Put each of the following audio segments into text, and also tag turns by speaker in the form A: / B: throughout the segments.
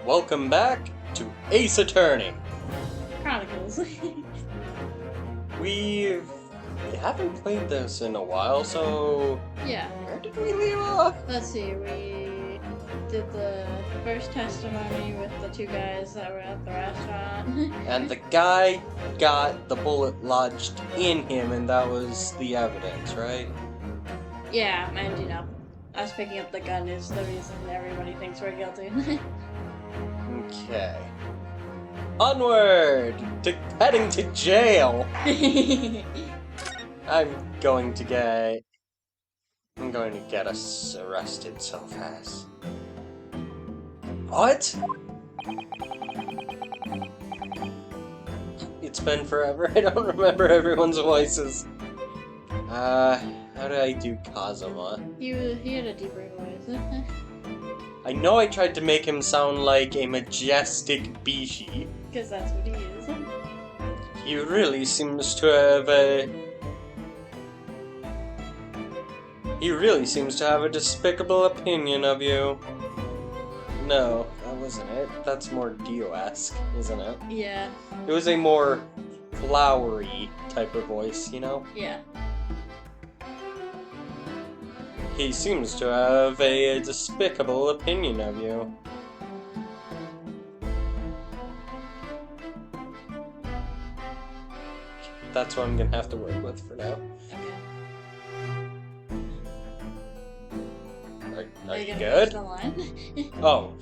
A: Welcome back to Ace Attorney.
B: Chronicles.
A: We haven't played this in a while, so
B: Yeah.
A: where did we leave off?
B: Let's see. We did the first testimony with the two guys that were at the restaurant.
A: And the guy got the bullet lodged in him, and that was the evidence, right?
B: Yeah, and us picking up the gun is the reason everybody thinks we're guilty.
A: Okay. Onward to heading to jail. I'm going to get us arrested so fast. What? It's been forever. I don't remember everyone's voices. How did I do Kazuma?
B: He had a deeper voice.
A: I know I tried to make him sound like a majestic Bishi.
B: Because that's what he is.
A: He really seems to have a... He really seems to have a despicable opinion of you. No, that wasn't it. That's more Dio-esque, isn't it?
B: Yeah.
A: It was a more flowery type of voice, you know?
B: Yeah.
A: He seems to have a despicable opinion of you. That's what I'm gonna have to work with for now.
B: Okay.
A: Are
B: you
A: you
B: gonna
A: good?
B: finish the line?
A: Oh.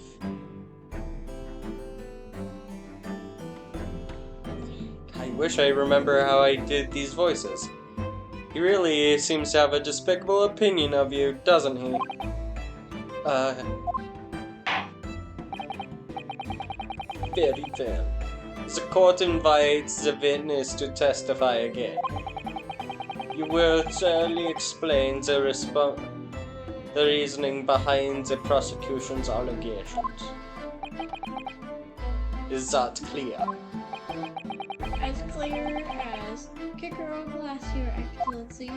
A: I wish I remember how I did these voices. He really seems to have a despicable opinion of you, doesn't he? Very fair. The court invites the witness to testify again. You will thoroughly explain the reasoning behind the prosecution's allegations. Is that clear?
B: As clear as kicker of last year, Excellency.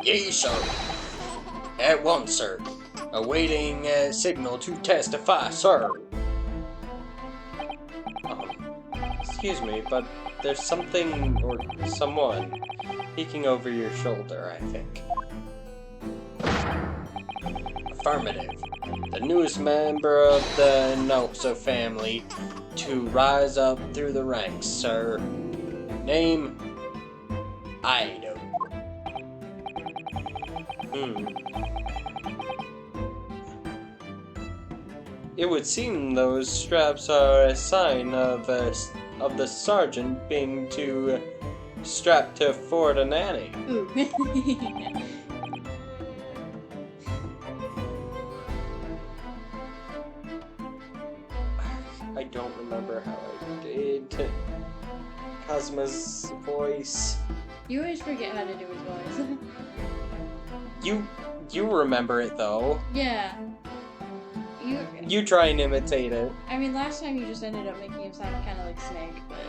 A: Yea, sir. At once, sir. Awaiting signal to testify, sir. Excuse me, but there's something or someone peeking over your shoulder, I think. Affirmative. The newest member of the Noxa family to rise up through the ranks, sir. Name? Ido. It would seem those straps are a sign of the sergeant being too strapped to afford a nanny.
B: Ooh.
A: I don't remember how I did Kazuma's voice.
B: You always forget how to do his voice.
A: You remember it though.
B: Yeah.
A: You try and imitate it.
B: I mean, last time you just ended up making him sound kind of like Snake, but...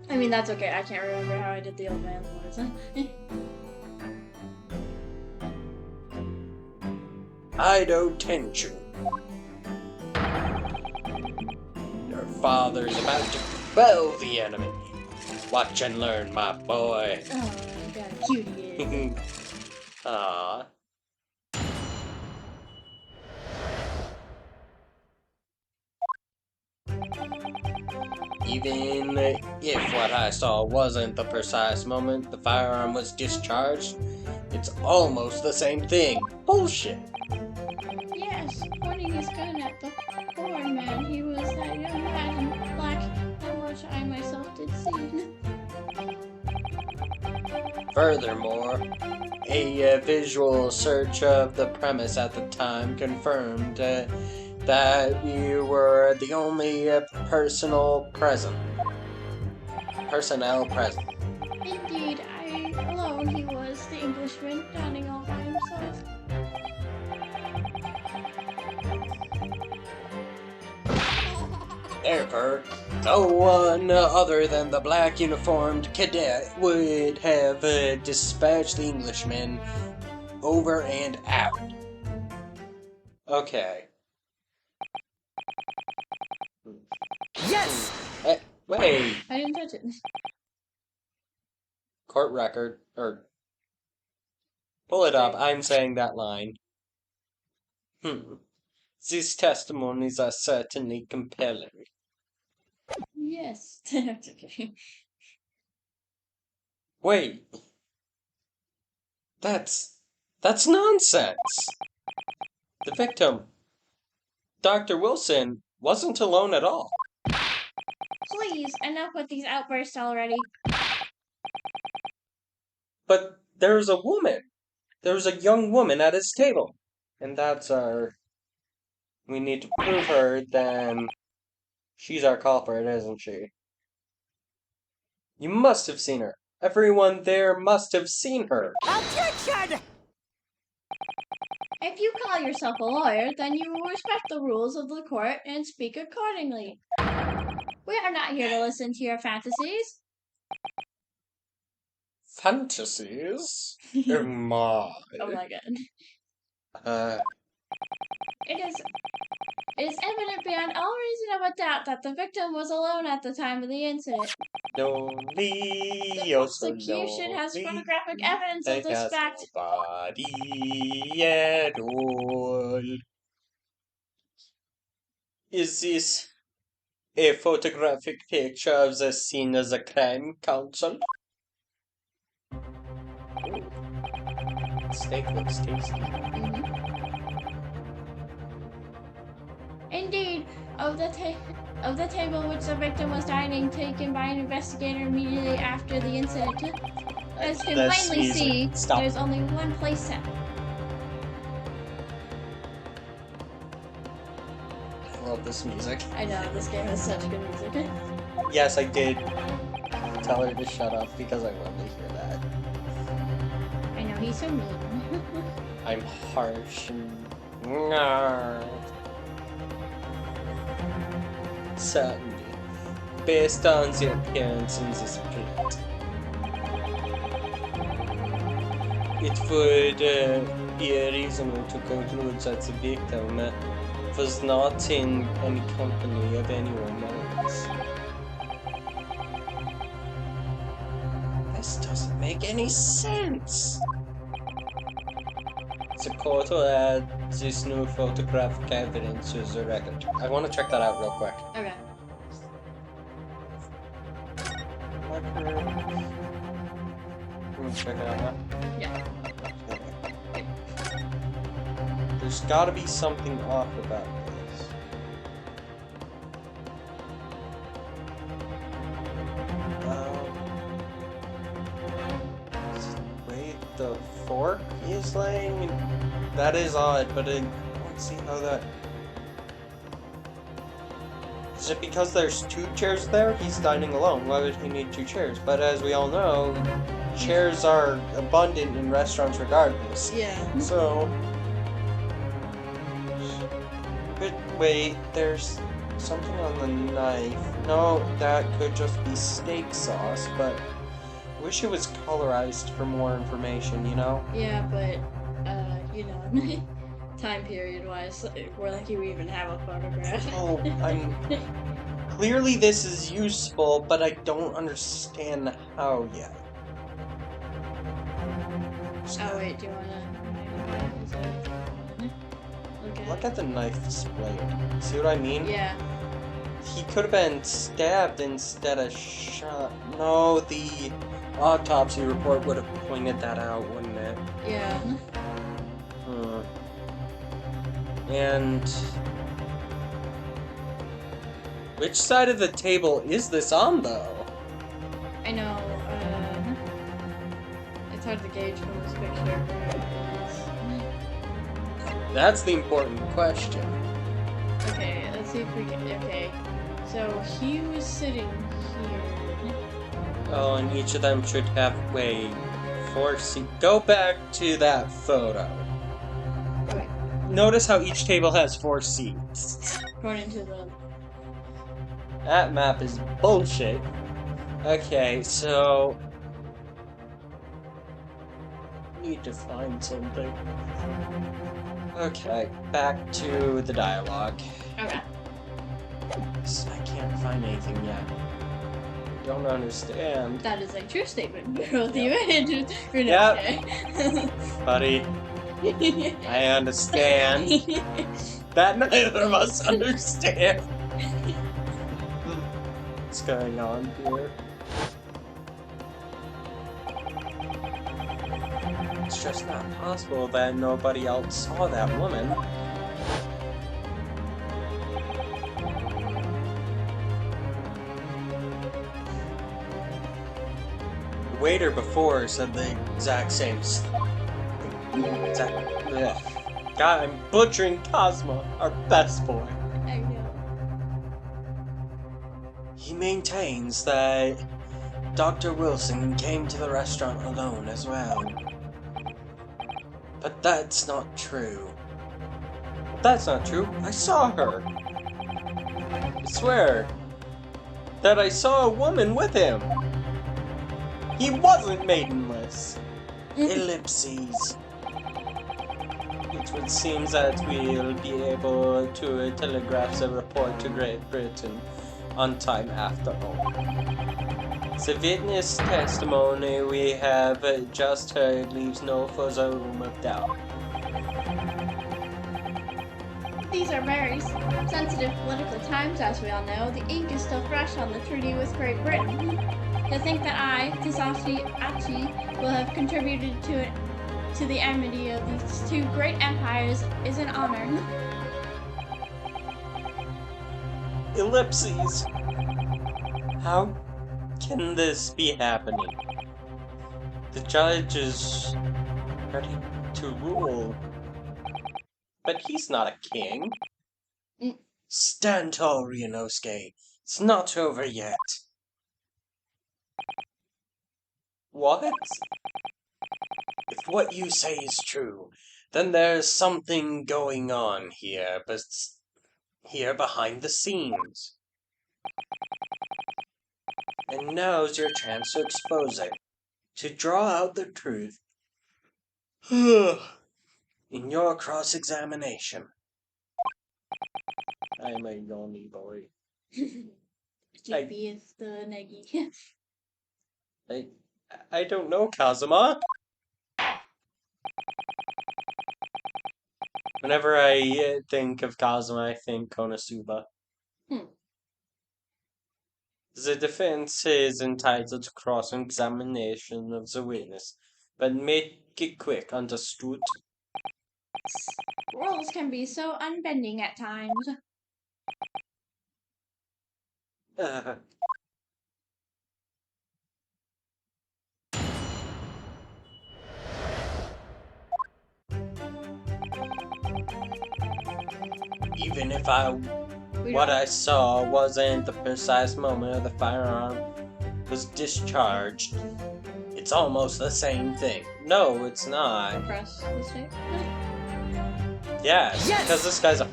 B: I mean, that's okay. I can't remember how I did the old man's voice.
A: Ido Tenchu. Your father's about to quell the enemy. Watch and learn, my boy.
B: Oh, you got a cutie.
A: Ah. Even if what I saw wasn't the precise moment the firearm was discharged, it's almost the same thing. Bullshit.
B: Yes, pointing his gun at the poor man. He was that young man in black, and which I myself did see.
A: Furthermore, a visual search of the premise at the time confirmed that we were the only personnel present.
B: Indeed, alone he was the Englishman, dining all by himself.
A: Therefore, no one other than the black uniformed cadet would have dispatched the Englishman over and out. Okay.
C: Yes!
A: Wait.
B: I didn't touch it.
A: Court record. Or. Pull it up. I'm saying that line. These testimonies are certainly compelling.
B: Yes. That's okay.
A: Wait. That's nonsense. The victim, Dr. Wilson, wasn't alone at all.
B: Please, enough with these outbursts already.
A: But there's a woman. There's a young woman at his table. And that's our... We need to prove her, then... She's our culprit, isn't she? You must have seen her. Everyone there must have seen her.
C: Objection!
B: If you call yourself a lawyer, then you will respect the rules of the court and speak accordingly. We are not here to listen to your fantasies.
A: Fantasies? Oh my.
B: Oh my god. It is evident beyond all reasonable doubt that the victim was alone at the time of the incident. The prosecution has photographic evidence of this fact.
A: Nobody at all. Is this a photographic picture of the scene of the crime, counsel? Ooh. Steak looks tasty.
B: Indeed, of the table which the victim was dining, taken by an investigator immediately after the incident. As you can plainly see, there's only one place set.
A: I love this music.
B: I know, this game has such good music.
A: Yes, I did tell her to shut up because I wanted to hear that.
B: I know, he's so mean.
A: I'm harsh and... Certainly, based on the appearance in this print, it would be reasonable to conclude that the victim was not in any company of anyone else. This doesn't make any sense. The court will add this new photographic evidence to the record. I want to check that out real quick.
B: Okay.
A: Can we check it out now?
B: Yeah.
A: There's gotta be something off about this. Wait, the fork is laying? That is odd, but I don't see how that... Is it because there's two chairs there? He's dining alone. Why would he need two chairs? But as we all know, chairs are abundant in restaurants regardless.
B: Yeah.
A: So... But wait, there's something on the knife. No, that could just be steak sauce, but... Wish it was colorized for more information, you know?
B: Yeah, but, you know, time period wise, we're lucky we even have a photograph.
A: Oh, Clearly this is useful, but I don't understand how yet.
B: Oh, wait, do you wanna...
A: Look at the knife displayed. See what I mean?
B: Yeah.
A: He could have been stabbed instead of shot. No, the autopsy report would have pointed that out, wouldn't it?
B: Yeah.
A: And... Which side of the table is this on, though?
B: I know, it's hard to gauge from this picture.
A: That's the important question.
B: Okay, let's see if we can... Okay, so he was sitting here.
A: Oh, and each of them should have, wait, 4 seats. Go back to that photo.
B: Okay.
A: Notice how each table has 4 seats.
B: According to the...
A: That map is bullshit. Okay, so... Need to find something. Okay, back to the dialogue.
B: Okay.
A: Yes, I can't find anything yet. Don't understand.
B: That is a true statement. Both you and Renee.
A: Yep. Buddy, I understand that neither of us understand. What's going on here? It's just not possible that nobody else saw that woman. The waiter before said the exact same God, I'm butchering Cosmo, our best boy.
B: I know.
A: He maintains that Dr. Wilson came to the restaurant alone as well. But that's not true. That's not true. I saw her. I swear that I saw a woman with him. He wasn't maidenless. Ellipses. It would seem that we'll be able to telegraph the report to Great Britain on time after all. The witness testimony we have just heard leaves no further room of doubt.
B: These are very sensitive political times, as we all know. The ink is still fresh on the treaty with Great Britain. To think that I, Tasashi Achi, will have contributed to the enmity of these two great empires is an honor.
A: Ellipses. How can this be happening? The judge is ready to rule. But he's not a king. Stand tall, Ryunosuke. It's not over yet. What? If what you say is true, then there's something going on here, but here behind the scenes. And now's your chance to expose it, to draw out the truth in your cross-examination. I'm a yawny boy.
B: JP is the Negi.
A: I don't know, Kazuma. Whenever I think of Kazuma, I think Konosuba. The defense is entitled to cross-examination of the witness, but make it quick, understood?
B: Rules can be so unbending at times.
A: Even if what I saw wasn't the precise moment of the firearm was discharged, it's almost the same thing. No, it's not.
B: Press the stick.
A: Yes, because this guy's a...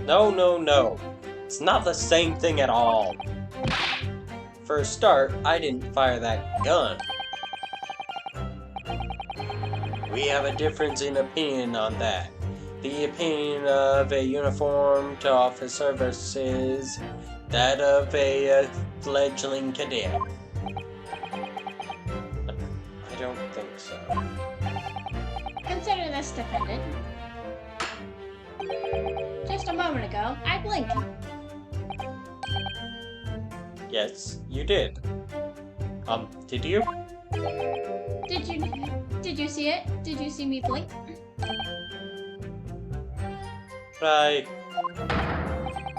A: No. It's not the same thing at all. For a start, I didn't fire that gun. We have a difference in opinion on that. The opinion of a uniformed officer versus that of a fledgling cadet. I don't think so.
B: Consider this defendant. Just a moment ago, I blinked.
A: Yes, you did. Did you?
B: Did you see it? Did you see me blink?
A: Right.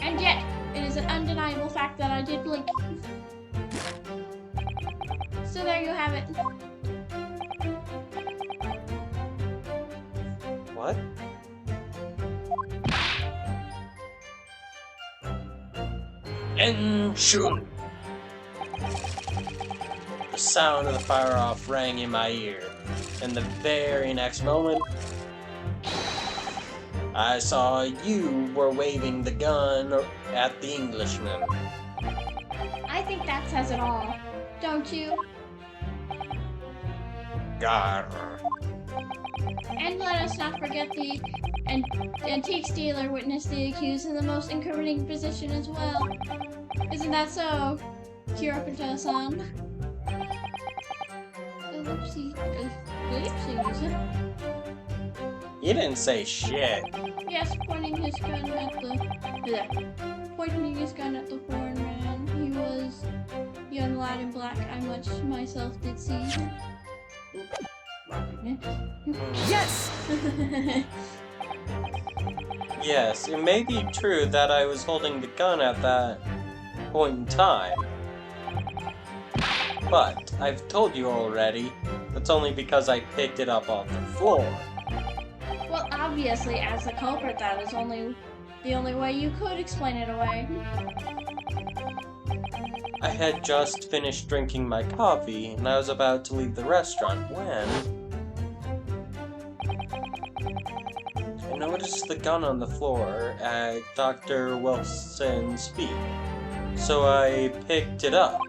B: And yet, it is an undeniable fact that I did blink. So there you have it.
A: What? Enshu! The sound of the fire-off rang in my ear, and the very next moment, I saw you were waving the gun at the Englishman.
B: I think that says it all, don't you?
A: Gar.
B: And let us not forget the antique dealer witnessed the accused in the most incriminating position as well. Isn't that so, Kirapita-san? Ellipses.
A: You didn't say shit.
B: Yes, pointing his gun at the foreign man. He was young lad in black. I much myself did see.
C: Yes!
A: Yes, it may be true that I was holding the gun at that point in time. But, I've told you already, that's only because I picked it up off the floor.
B: Well, obviously, as the culprit, that is the only way you could explain it away.
A: I had just finished drinking my coffee, and I was about to leave the restaurant when I noticed the gun on the floor at Dr. Wilson's feet, so I picked it up.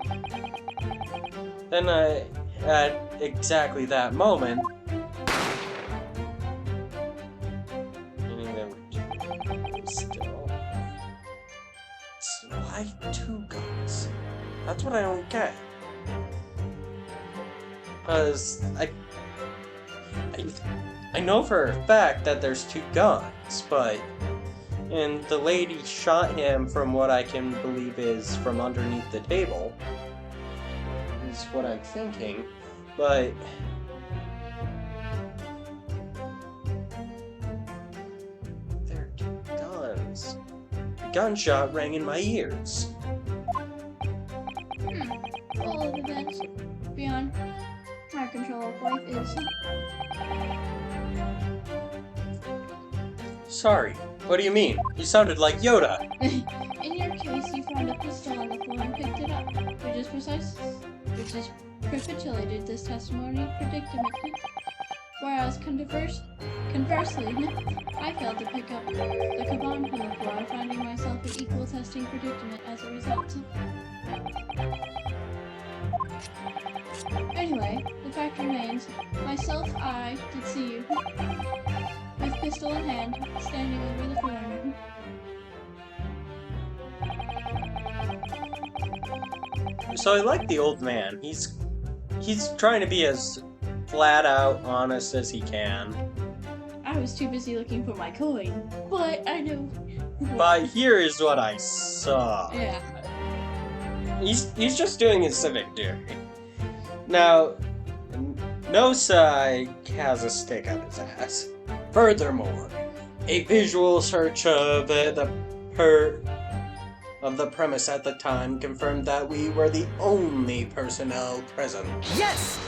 A: Then at exactly that moment, still, why 2 guns? That's what I don't get. Because I know for a fact that there's 2 guns, but and the lady shot him from what I can believe is from underneath the table. Is what I'm thinking, but they're 2 guns. The gunshot rang in my ears.
B: All of events beyond my control of life is.
A: Sorry, what do you mean? You sounded like Yoda.
B: In your case, you found a pistol on the floor and picked it up, which is precipitated this testimony predicament. Whereas conversely, I failed to pick up the kaban from the floor, finding myself in equal testing predicament as a result. Anyway, the fact remains, I did see you, with pistol in hand, standing over the foreigner.
A: So I like the old man. He's trying to be as flat out honest as he can.
B: I was too busy looking for my coin, but I know.
A: But here is what I saw.
B: Yeah.
A: He's just doing his civic duty. Now, Nosai has a stick up his ass. Furthermore, a visual search of the premise at the time confirmed that we were the only personnel present.
C: Yes!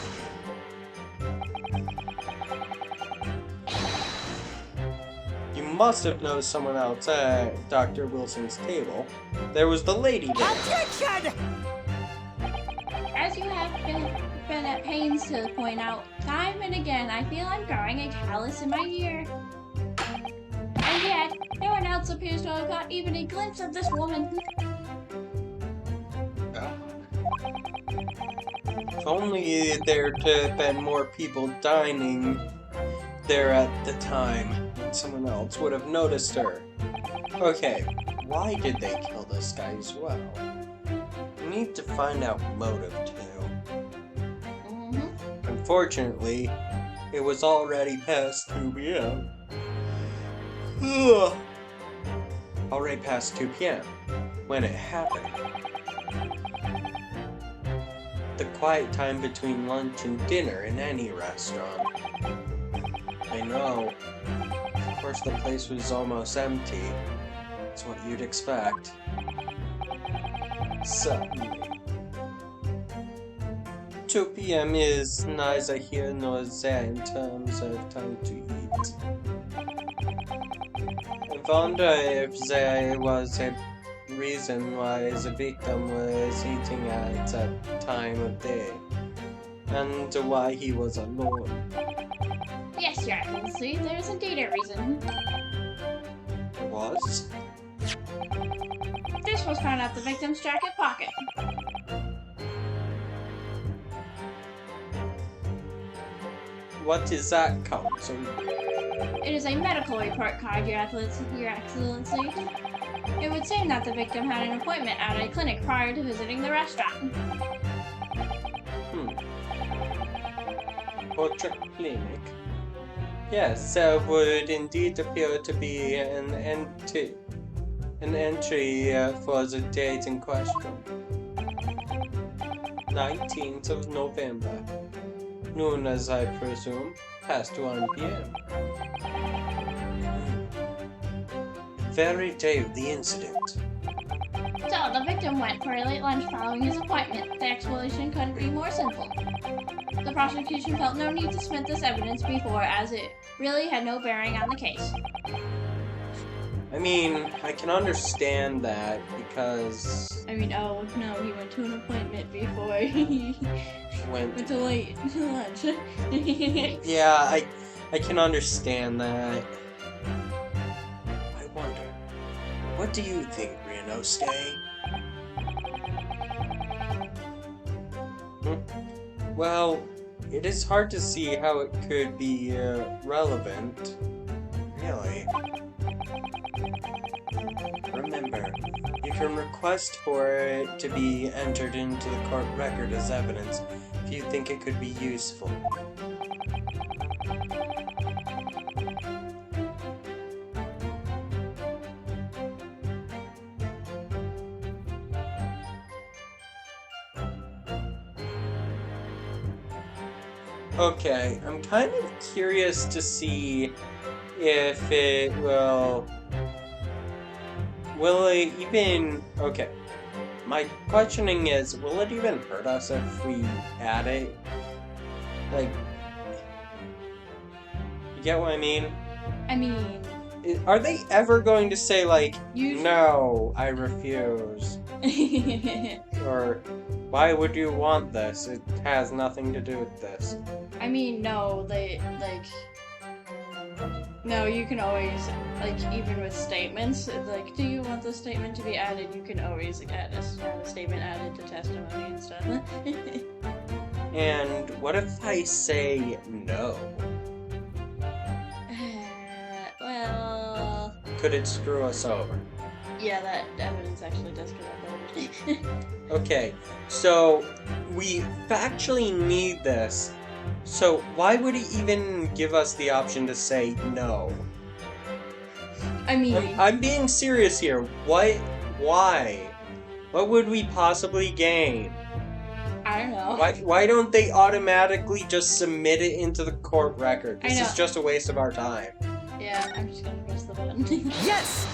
A: You must have noticed someone else at Dr. Wilson's table. There was the lady there.
C: Attention!
B: As you have been at pains to point out time and again, I feel I'm growing a callus in my ear. And yet, no one else appears to have got even a glimpse of this woman.
A: If only there to have been more people dining there at the time, and someone else would have noticed her. Okay, why did they kill this guy as well? We need to find out motive too. Unfortunately, it was already past 2 p.m. Ugh. Already past 2 p.m. when it happened. The quiet time between lunch and dinner in any restaurant. I know. Of course, the place was almost empty. It's what you'd expect. Suddenly. 2 p.m. is neither here nor there in terms of time to eat. I wonder if there was a reason why the victim was eating at that time of day, and why he was alone.
B: Yes, Your Excellency, there is indeed a reason.
A: It was?
B: This was found at the victim's jacket pocket.
A: what is that, Counsel?
B: It is a medical report card, Your Excellency. It would seem that the victim had an appointment at a clinic prior to visiting the restaurant.
A: Portrait clinic? Yes, there would indeed appear to be an entry for the date in question. 19th of November. Noon, as I presume, past 1 p.m. Very day of the incident.
B: So, the victim went for a late lunch following his appointment. The explanation couldn't be more simple. The prosecution felt no need to submit this evidence before, as it really had no bearing on the case.
A: I mean, I can understand that because...
B: I mean, oh no, he went to an appointment before he went to late lunch.
A: Yeah, I can understand that. I wonder, what do you think, Ryunosuke? Well, it is hard to see how it could be relevant, really. Remember, you can request for it to be entered into the court record as evidence if you think it could be useful. Okay, I'm kind of curious to see if it will it even... Okay, my questioning is, will it even hurt us if we add it? Like, you get what I mean?
B: I mean...
A: Are they ever going to say, like, no, I refuse? Or, why would you want this? It has nothing to do with this.
B: I mean, no, no, you can always, like, even with statements, like, do you want the statement to be added? You can always have a statement added to testimony and stuff.
A: And what if I say no?
B: Well...
A: Could it screw us over?
B: Yeah, that evidence actually does come up over.
A: Okay, so we factually need this. So why would he even give us the option to say no?
B: I mean...
A: I'm being serious here. What? Why? What would we possibly gain?
B: I don't know.
A: Why don't they automatically just submit it into the court record? This is just a waste of our time.
B: Yeah, I'm just gonna press the button.
C: Yes!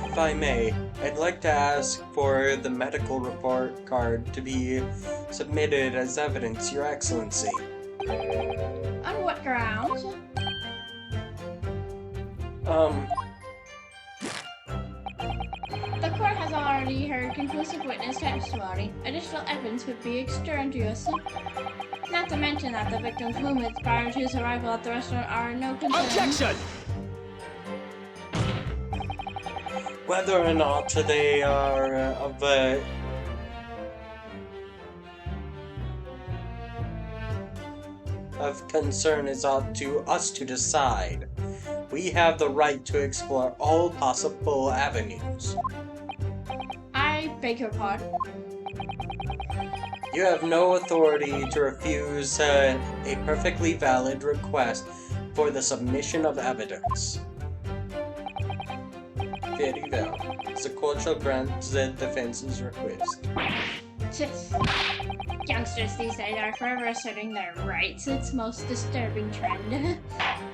A: If I may, I'd like to ask for the medical report card to be submitted as evidence, Your Excellency.
B: On what grounds? The court has already heard conclusive witness testimony. Additional evidence would be extraneous. Not to mention that the victim's movements prior to his arrival at the restaurant are no concern.
C: Objection!
A: Whether or not they are of concern is up to us to decide. We have the right to explore all possible avenues.
B: I beg your pardon.
A: You have no authority to refuse a perfectly valid request for the submission of evidence. Very well. The court shall grant the defense's request.
B: Youngsters these days are forever asserting their rights. It's most disturbing trend.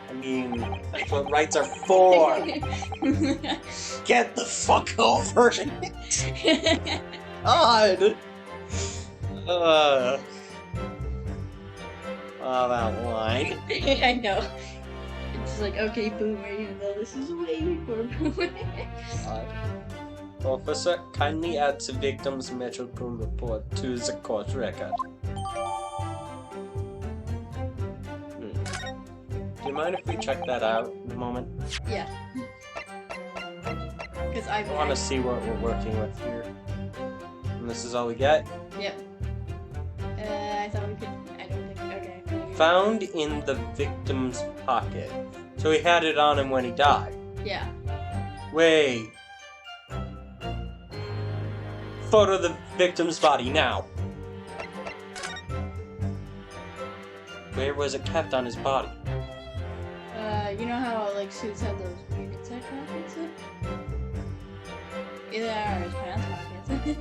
A: I mean, that's what rights are for! Get the fuck over it! God! That line.
B: I know. It's like, okay, Boomer, you know this is way before Boomer.
A: Officer, kindly add the victim's medical report to the court record. Do you mind if we check that out in a moment?
B: Yeah. Because I
A: want to see what we're working with here. And this is all we get?
B: Yep. I thought we could... I don't think... Okay.
A: Found in the victim's pocket. So he had it on him when he died.
B: Yeah.
A: Wait. Photo of the victim's body, now. Where was it kept on his body?
B: You know how, like, suits have those unisex pockets? Either that or his pants pockets.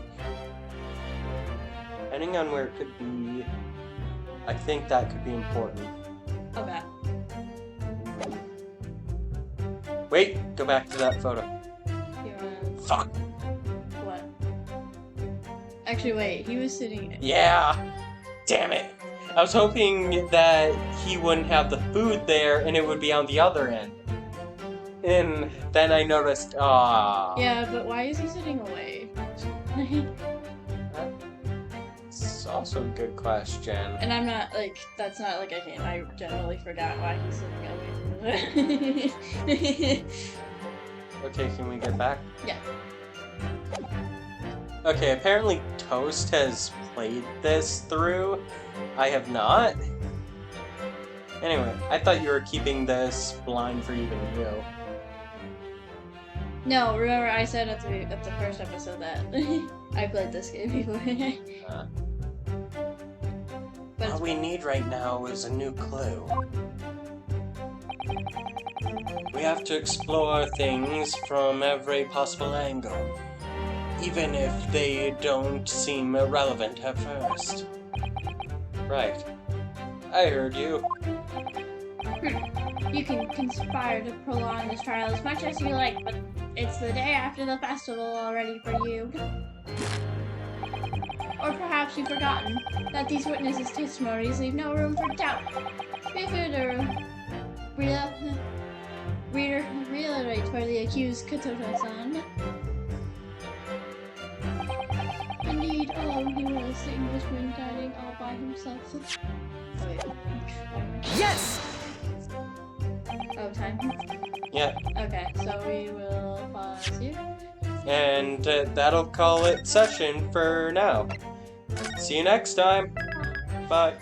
A: Depending on where it could be, I think that could be important.
B: Okay.
A: Wait, go back to that photo.
B: You wanna...
A: Fuck.
B: What? Actually, wait. He was sitting...
A: Yeah. Damn it. I was hoping that he wouldn't have the food there and it would be on the other end. And then I noticed,
B: Yeah, but why is he sitting away?
A: It's also a good question.
B: And I'm not, like, that's not like a hint. I generally forgot why he's sitting away.
A: Okay, can we get back?
B: Yeah.
A: Okay, apparently Toast has played this through. I have not. Anyway, I thought you were keeping this blind for even you.
B: No, remember I said at the first episode that I played this game before. But
A: What we need right now is a new clue. We have to explore things from every possible angle, even if they don't seem irrelevant at first. Right. I heard you.
B: You can conspire to prolong this trial as much as you like, but it's the day after the festival already for you. Or perhaps you've forgotten that these witnesses' testimonies leave no room for doubt. Feel free to reiterate for the accused Katoto-san. Indeed, alone he was the Englishman dining all by himself. Oh, wait.
C: Yes!
B: Oh, time?
A: Yeah,
B: Okay, so we will pause here.
A: and that'll call it session for now. See you next time. Bye.